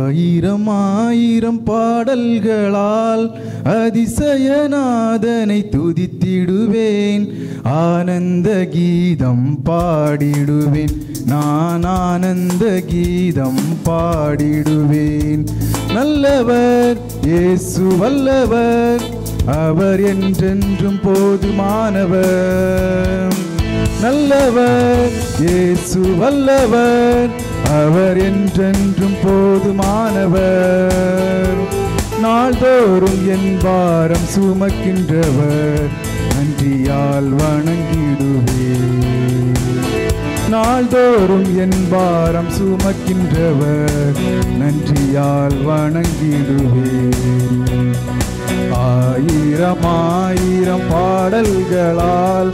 ஆயிரம் ஆயிரம் பாடல்களால் அதிசயநாதனை துதித்திடுவேன். ஆனந்த கீதம் பாடிடுவேன். நான் ஆனந்த கீதம் பாடிடுவேன். நல்லவர் இயேசு வல்லவர், அவர் என்றென்றும் போதுமானவர். நல்லவர் இயேசு வல்லவர், அவர் என்றென்றும் போதுமானவர். நாள்தோறும் என் பாரம் சுமக்கின்றவர், நன்றியால் வணங்கிடுவேன். நாள்தோறும் என் பாரம் சுமக்கின்றவர், நன்றியால் வணங்கிடுவேன். ஆயிரம் ஆயிரம் பாடல்களால்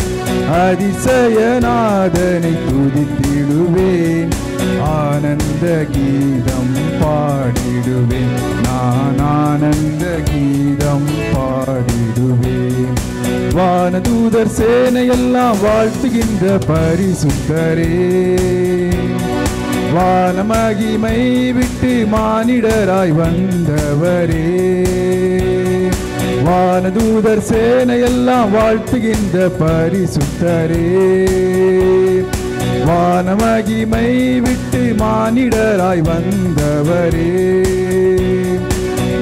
அதிசயநாதனை துதித்திடுவேன். ஆனந்த கீதம் பாடிடுவேன். நான் ஆனந்த கீதம் பாடிடுவேன். வானதூதர் சேனையெல்லாம் வாழ்த்துகின்ற பரிசுத்தரே, வானமகிமை விட்டு மானிடராய் வந்தவரே. வானதூதர் சேனையெல்லாம் வாழ்த்துகின்ற பரிசுத்தரே, வானமகிமை விட்டு மானிடராய் வந்தவரே.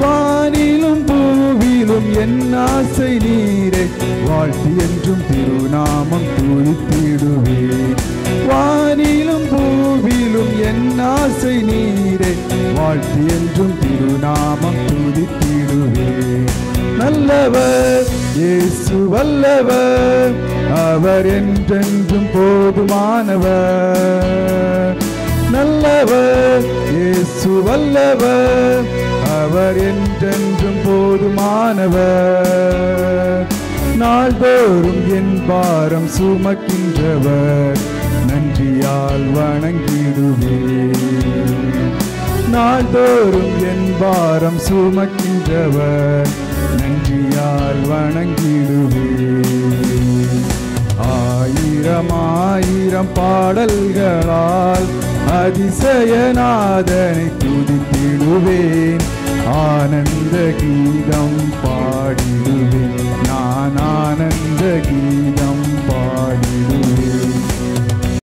வானிலும் பூவிலும் என் ஆசை நீரே, வாழ்த்தி என்றும் திருநாமம் துதித்திடுவேன். வானிலும் பூவிலும் என் ஆசை நீரே, வாழ்த்தி என்றும் திருநாமம் துதித்திடுவேன். நல்லவர் இயேசு வல்லவர், அவர் என்றென்றும் போதுமானவர். நல்லவர் இயேசு வல்லவர், அவர் என்றென்றும் போதுமானவர். நாள்தோறும் என் பாரம் சுமக்கின்றவர், நன்றியால் வணங்கிடுவேன். நாள்தோறும் என் பாரம் சுமக்கின்றவர், நன்றியால் வணங்கிடுவேன். ஆயிரம் ஆயிரம் பாடல்களால் அதிசயநாதனை துதித்திடுவேன். ஆனந்த கீதம்